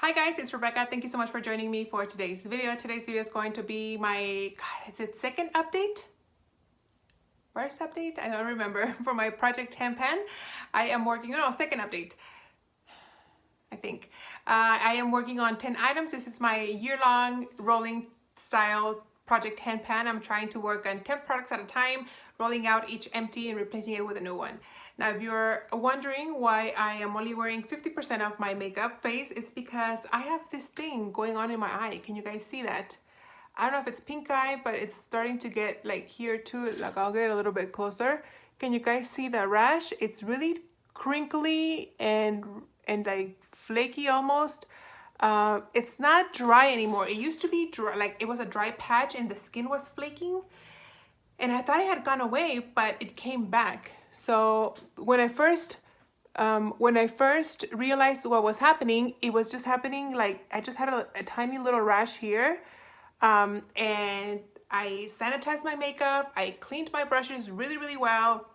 Hi guys, it's Rebecca. Thank you so much for joining me for today's video. Today's video is going to be my, it's its second update? First update? I don't remember. For my Project 10 pen. I am working, second update. I think. I am working on 10 items. This is my year-long rolling style Project 10 pen. I'm trying to work on 10 products at a time, rolling out each empty and replacing it with a new one. Now, if you're wondering why I am only wearing 50% of my makeup face, it's because I have this thing going on in my eye. Can you guys see that? I don't know if it's pink eye, but it's starting to get like here too. Like I'll get a little bit closer. Can you guys see the rash? It's really crinkly and like flaky almost. It's not dry anymore. It used to be dry, like it was a dry patch and the skin was flaking. And I thought it had gone away, but it came back. So when I first realized what was happening, it was just happening like I just had a tiny little rash here. And I sanitized my makeup. I cleaned my brushes really, really well.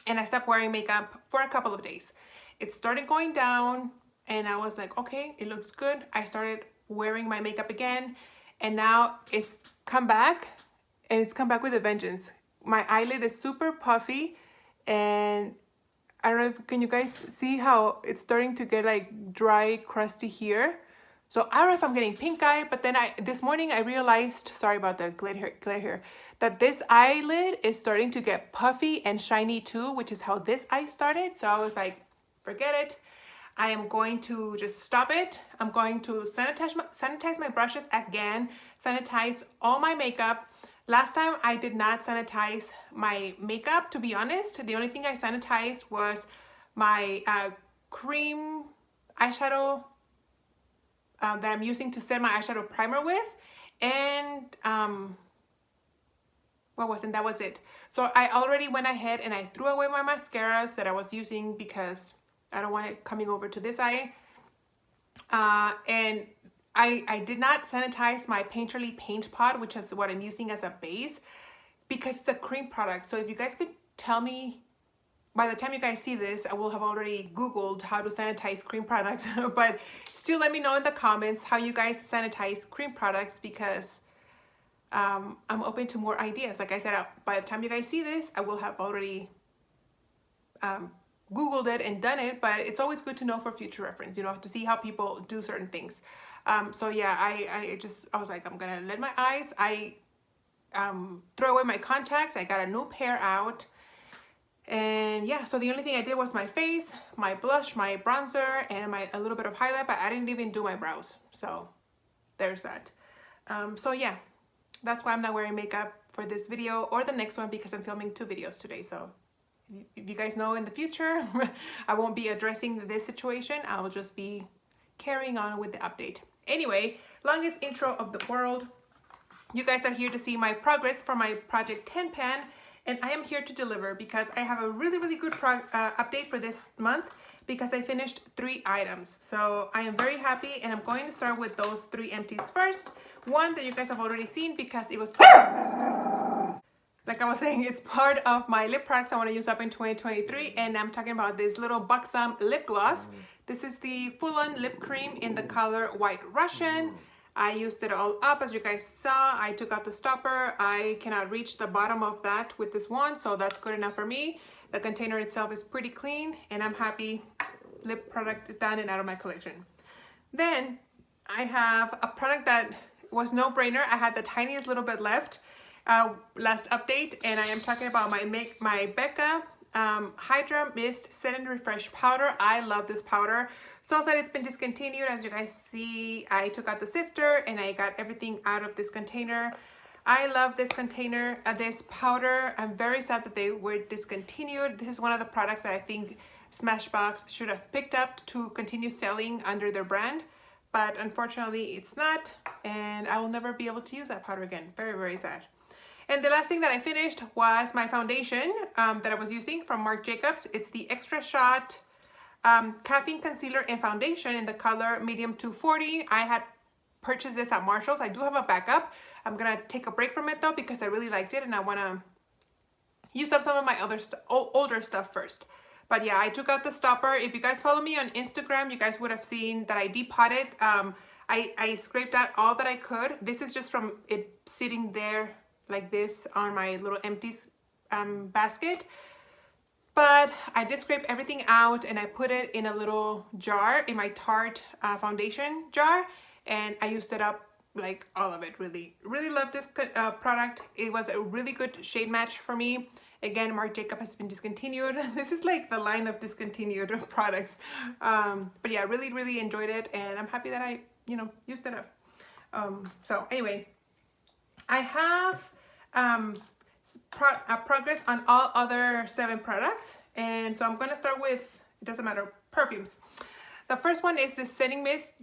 And I stopped wearing makeup for a couple of days. It started going down and I was like, okay, it looks good. I started wearing my makeup again and now it's come back and it's come back with a vengeance. My eyelid is super puffy and I don't know if, can you guys see how it's starting to get like dry, crusty here? So I don't know if I'm getting pink eye, but then this morning I realized, sorry about the glare here, that this eyelid is starting to get puffy and shiny too, which is how this eye started. So I was like, forget it. I am going to just stop it. I'm going to sanitize my brushes again, sanitize all my makeup. Last time I did not sanitize my makeup, to be honest. The only thing I sanitized was my cream eyeshadow that I'm using to set my eyeshadow primer with, and that was it. So I already went ahead and I threw away my mascaras that I was using because I don't want it coming over to this eye. And I did not sanitize my Painterly paint pot, which is what I'm using as a base, because it's a cream product. So if you guys could tell me, by the time you guys see this, I will have already Googled how to sanitize cream products, but still let me know in the comments how you guys sanitize cream products, because I'm open to more ideas. Like I said, by the time you guys see this, I will have already Googled it and done it, but it's always good to know for future reference, to see how people do certain things. So yeah, I was like, I'm gonna let my eyes, throw away my contacts. I got a new pair out. And yeah, so the only thing I did was my face, my blush, my bronzer, and a little bit of highlight, but I didn't even do my brows. So there's that. So yeah, that's why I'm not wearing makeup for this video or the next one, because I'm filming 2 videos today. So if you guys know in the future, I won't be addressing this situation. I'll just be carrying on with the update. Anyway, longest intro of the world. You guys are here to see my progress for my Project 10 pan, and I am here to deliver because I have a really, really good update for this month, because I finished 3 items. So I am very happy, and I'm going to start with those 3 empties first. One that you guys have already seen because it was like I was saying, it's part of my lip products I want to use up in 2023, and I'm talking about this little Buxom lip gloss. This is the full-on lip cream in the color White Russian. I used it all up, as you guys saw. I took out the stopper. I cannot reach the bottom of that with this one, so that's good enough for me. The container itself is pretty clean, and I'm happy. Lip product done and out of my collection. Then I have a product that was no-brainer. I had the tiniest little bit left last update, and I am talking about my Becca Hydra Mist Set and Refresh powder. I love this powder. So that it's been discontinued. As you guys see, I took out the sifter and I got everything out of this container. I love this container, this powder. I'm very sad that they were discontinued. This is one of the products that I think Smashbox should have picked up to continue selling under their brand, but unfortunately it's not, and I will never be able to use that powder again. Very, very sad. And the last thing that I finished was my foundation that I was using from Marc Jacobs. It's the Extra Shot Caffeine Concealer and Foundation in the color Medium 240. I had purchased this at Marshall's. I do have a backup. I'm gonna take a break from it though, because I really liked it and I wanna use up some of my other older stuff first. But yeah, I took out the stopper. If you guys follow me on Instagram, you guys would have seen that I depotted. I scraped out all that I could. This is just from it sitting there like this on my little Empties basket. But I did scrape everything out and I put it in a little jar, in my Tarte foundation jar, and I used it up, like all of it. Really love this product. It was a really good shade match for me. Again, Marc Jacob has been discontinued. This is like the line of discontinued products. But yeah, really enjoyed it, and I'm happy that I, you know, used it up. So anyway, I have progress on all other 7 products, and so I'm gonna start with, it doesn't matter, perfumes. The first one is the setting mist,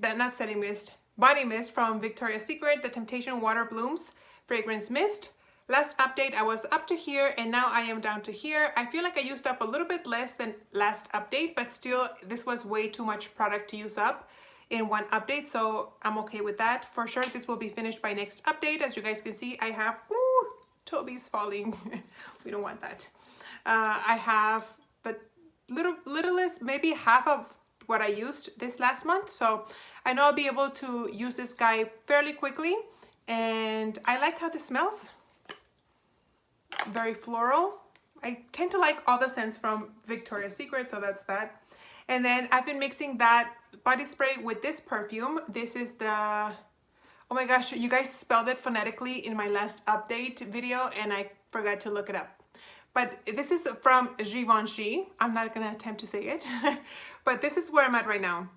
body mist from Victoria's Secret, the Temptation Water Blooms Fragrance Mist. Last update I was up to here, and now I am down to here. I feel like I used up a little bit less than last update, but still this was way too much product to use up in one update, so I'm okay with that. For sure this will be finished by next update. As you guys can see, I have, ooh, Toby's falling. We don't want that. I have the littlest, maybe half of what I used this last month, so I know I'll be able to use this guy fairly quickly, and I like how this smells. Very floral. I tend to like all the scents from Victoria's Secret, so that's that. And then I've been mixing that body spray with this perfume. This is the, oh my gosh, you guys spelled it phonetically in my last update video and I forgot to look it up. But this is from Givenchy. I'm not gonna attempt to say it, but this is where I'm at right now.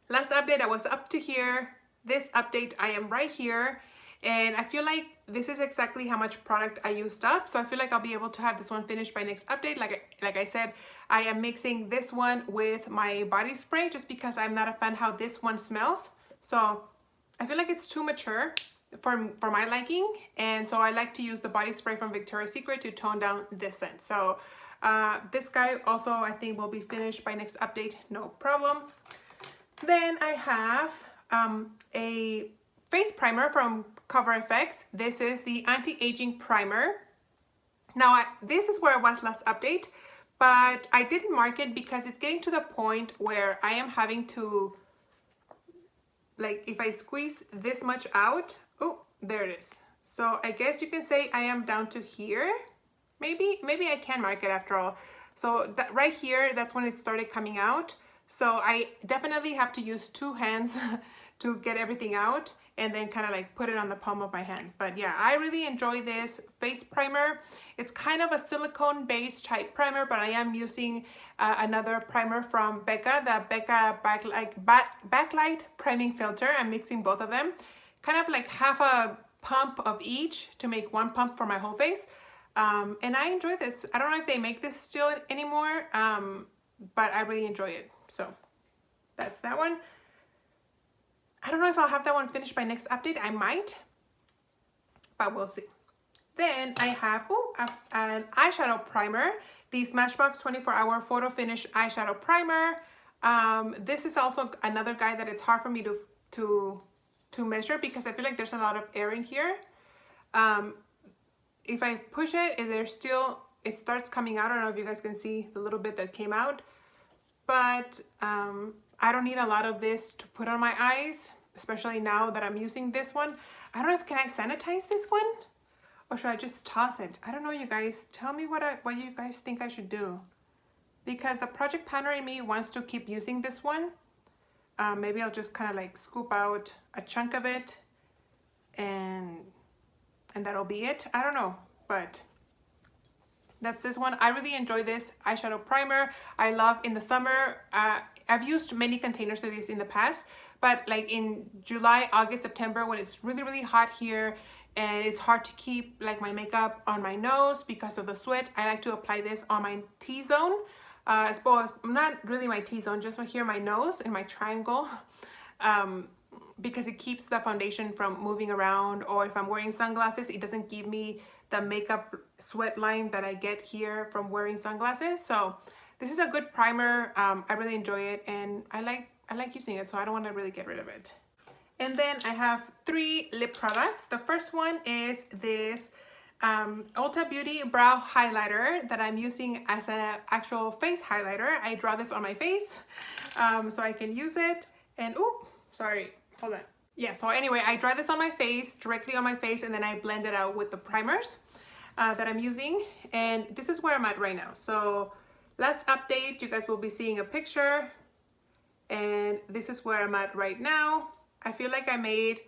Last update I was up to here. This update I am right here, and I feel like this is exactly how much product I used up, so I feel like I'll be able to have this one finished by next update. Like I said, I am mixing this one with my body spray just because I'm not a fan how this one smells. So I feel like it's too mature for my liking, and so I like to use the body spray from Victoria's Secret to tone down this scent. So this guy also I think will be finished by next update, no problem. Then I have a face primer from Cover FX. This is the anti-aging primer. Now this is where I was last update, but I didn't mark it because it's getting to the point where I am having to, like, if I squeeze this much out, oh, there it is. So I guess you can say I am down to here. Maybe I can mark it after all. So that right here, that's when it started coming out. So I definitely have to use 2 hands to get everything out, and then kind of like put it on the palm of my hand. But yeah, I really enjoy this face primer. It's kind of a silicone based type primer, but I am using another primer from Becca, the Becca Backlight Priming Filter. I'm mixing both of them, kind of like half a pump of each to make 1 pump for my whole face. And I enjoy this. I don't know if they make this still anymore, but I really enjoy it. So that's that one. I don't know if I'll have that one finished by next update. I might, but we'll see. Then I have an eyeshadow primer, the Smashbox 24-hour photo finish eyeshadow primer. This is also another guy that it's hard for me to measure because I feel like there's a lot of air in here. If I push it, it starts coming out. I don't know if you guys can see the little bit that came out, but I don't need a lot of this to put on my eyes, especially now that I'm using this one. I don't know if, can I sanitize this one? Or should I just toss it? I don't know, you guys. Tell me what you guys think I should do. Because the project planner in me wants to keep using this one. Maybe I'll just kind of like scoop out a chunk of it and that'll be it. I don't know, but that's this one. I really enjoy this eyeshadow primer. I love in the summer. I've used many containers of this in the past, but like in July, August, September, when it's really hot here and it's hard to keep like my makeup on my nose because of the sweat, I like to apply this on my T-zone. Not really my T-zone, just here my nose and my triangle, because it keeps the foundation from moving around, or if I'm wearing sunglasses, it doesn't give me the makeup sweat line that I get here from wearing sunglasses. So this is a good primer. I really enjoy it, and I like using it, so I don't want to really get rid of it. And then I have 3 lip products. The first one is this Ulta Beauty Brow Highlighter that I'm using as an actual face highlighter. I draw this on my face so I can use it. And, oh, sorry, hold on. Yeah, so anyway, I dry this on my face, directly on my face, and then I blend it out with the primers that I'm using. And this is where I'm at right now. So last update, you guys will be seeing a picture. And this is where I'm at right now. I feel like I made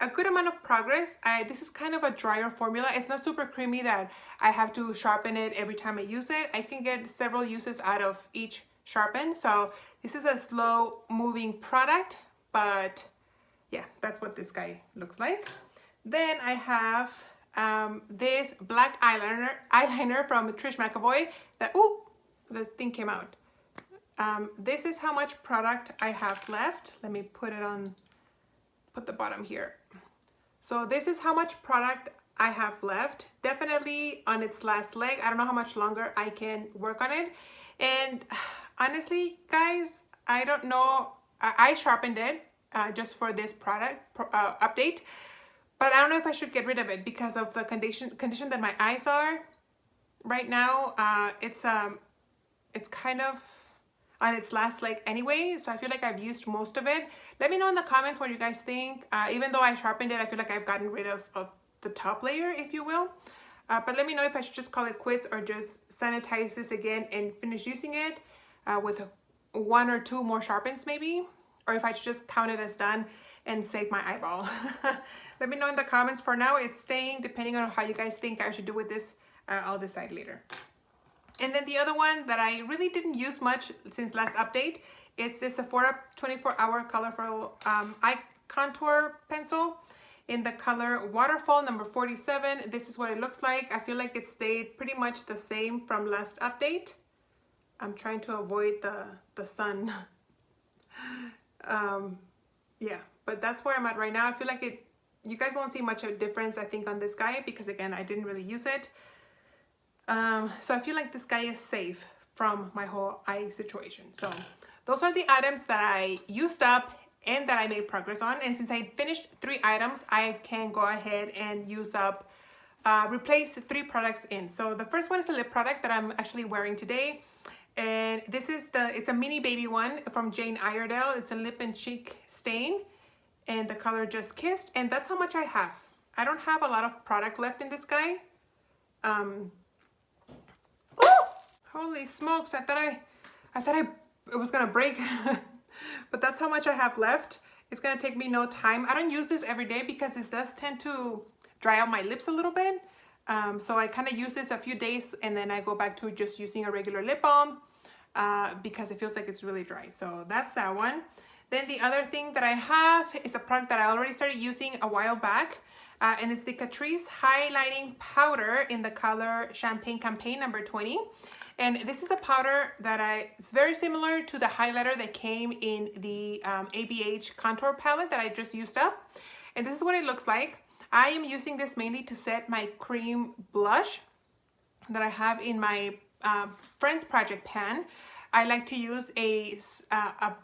a good amount of progress. This is kind of a drier formula. It's not super creamy that I have to sharpen it every time I use it. I can get several uses out of each sharpen. So this is a slow moving product, but yeah, that's what this guy looks like. Then I have this black eyeliner from Trish McAvoy that, oh, the thing came out. This is how much product I have left. Let me put the bottom here. So this is how much product I have left. Definitely on its last leg. I don't know how much longer I can work on it. And honestly, guys, I don't know. I sharpened it just for this product update. But I don't know if I should get rid of it because of the condition that my eyes are right now. It's kind of on its last leg anyway, so I feel like I've used most of it. Let me know in the comments what you guys think. Even though I sharpened it, I feel like I've gotten rid of the top layer, if you will. But let me know if I should just call it quits or just sanitize this again and finish using it with one or two more sharpens maybe, or if I should just count it as done and save my eyeball. Let me know in the comments. For now, it's staying. Depending on how you guys think I should do with this, I'll decide later. And then the other one that I really didn't use much since last update, it's this Sephora 24-hour colorful eye contour pencil in the color Waterfall number 47. This is what it looks like. I feel like it stayed pretty much the same from last update. I'm trying to avoid the sun. Yeah, but that's where I'm at right now. I feel like you guys won't see much of a difference, I think, on this guy because, again, I didn't really use it. So I feel like this guy is safe from my whole eye situation. So those are the items that I used up and that I made progress on. And since I finished 3 items, I can go ahead and use up, replace 3 products in. So the first one is a lip product that I'm actually wearing today. And this is it's a mini baby one from Jane Iredale. It's a lip and cheek stain and the color Just Kissed. And that's how much I have. I don't have a lot of product left in this guy. Holy smokes, I thought it was gonna break. But that's how much I have left. It's gonna take me no time. I don't use this every day because it does tend to dry out my lips a little bit. So I kind of use this a few days and then I go back to just using a regular lip balm because it feels like it's really dry. So that's that one. Then the other thing that I have is a product that I already started using a while back. And it's the Catrice Highlighting Powder in the color Champagne Campaign number 20. And this is a powder that it's very similar to the highlighter that came in the ABH contour palette that I just used up. And this is what it looks like. I am using this mainly to set my cream blush that I have in my Friends Project pan. I like to use a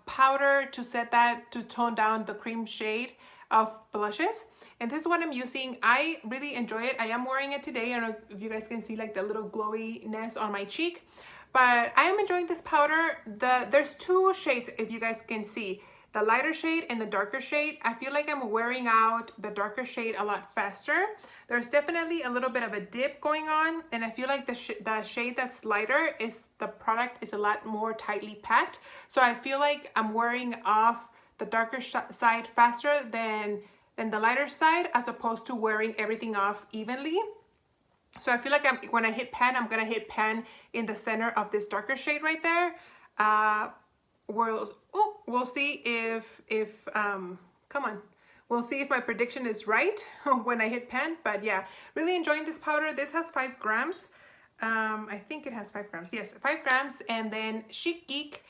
powder to set that, to tone down the cream shade of blushes. And this is what I'm using. I really enjoy it. I am wearing it today. I don't know if you guys can see like the little glowiness on my cheek, but I am enjoying this powder. There's 2 shades, if you guys can see, the lighter shade and the darker shade. I feel like I'm wearing out the darker shade a lot faster. There's definitely a little bit of a dip going on, and I feel like the shade that's lighter the product is a lot more tightly packed. So I feel like I'm wearing off the darker side faster than the lighter side, as opposed to wearing everything off evenly. So I feel like when I hit pan, I'm gonna hit pan in the center of this darker shade right there. We'll see if come on, we'll see if my prediction is right when I hit pan. But yeah, really enjoying this powder. This has 5 grams. I think it has 5 grams. Yes, 5 grams. And then Chic Geek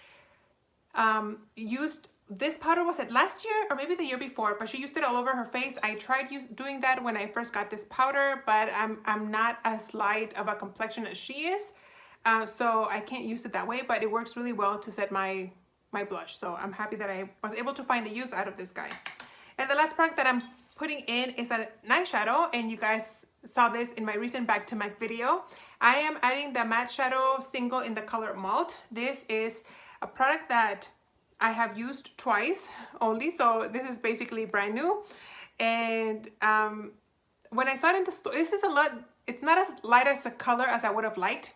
used this powder, was it last year or maybe the year before, but she used it all over her face. I tried doing that when I first got this powder, but I'm not as light of a complexion as she is, so I can't use it that way, but it works really well to set my blush. So I'm happy that I was able to find a use out of this guy. And the last product that I'm putting in is an eyeshadow, and you guys saw this in my recent back to MAC video. I am adding the matte shadow single in the color Malt. This is a product that I have used twice only, so this is basically brand new. And when I saw it in the store, this is a lot, it's not as light as a color as I would have liked.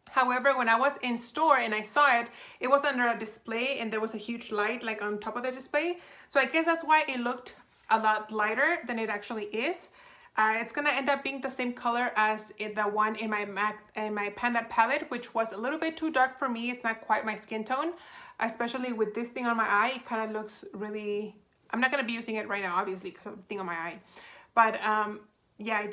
However, when I was in store and I saw it, it was under a display and there was a huge light like on top of the display. So I guess that's why it looked a lot lighter than it actually is. It's gonna end up being the same color as the one in my Panda palette, which was a little bit too dark for me. It's not quite my skin tone, especially with this thing on my eye. It kind of looks really, I'm not gonna be using it right now, obviously, because of the thing on my eye. But yeah, it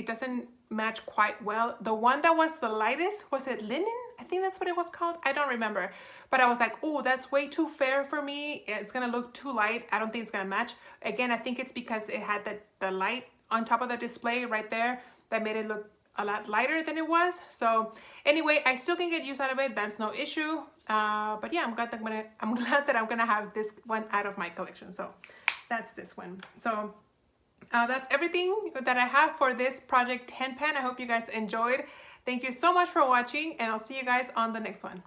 doesn't match quite well. The one that was the lightest, was it Linen? I think that's what it was called. I don't remember. But I was like, oh, that's way too fair for me. It's gonna look too light. I don't think it's gonna match. Again, I think it's because it had the light on top of the display right there that made it look a lot lighter than it was. So anyway, I still can get use out of it. That's no issue. But yeah, I'm glad that I'm gonna have this one out of my collection. So that's this one. So that's everything that I have for this Project 10 Pan. I hope you guys enjoyed. Thank you so much for watching, and I'll see you guys on the next one.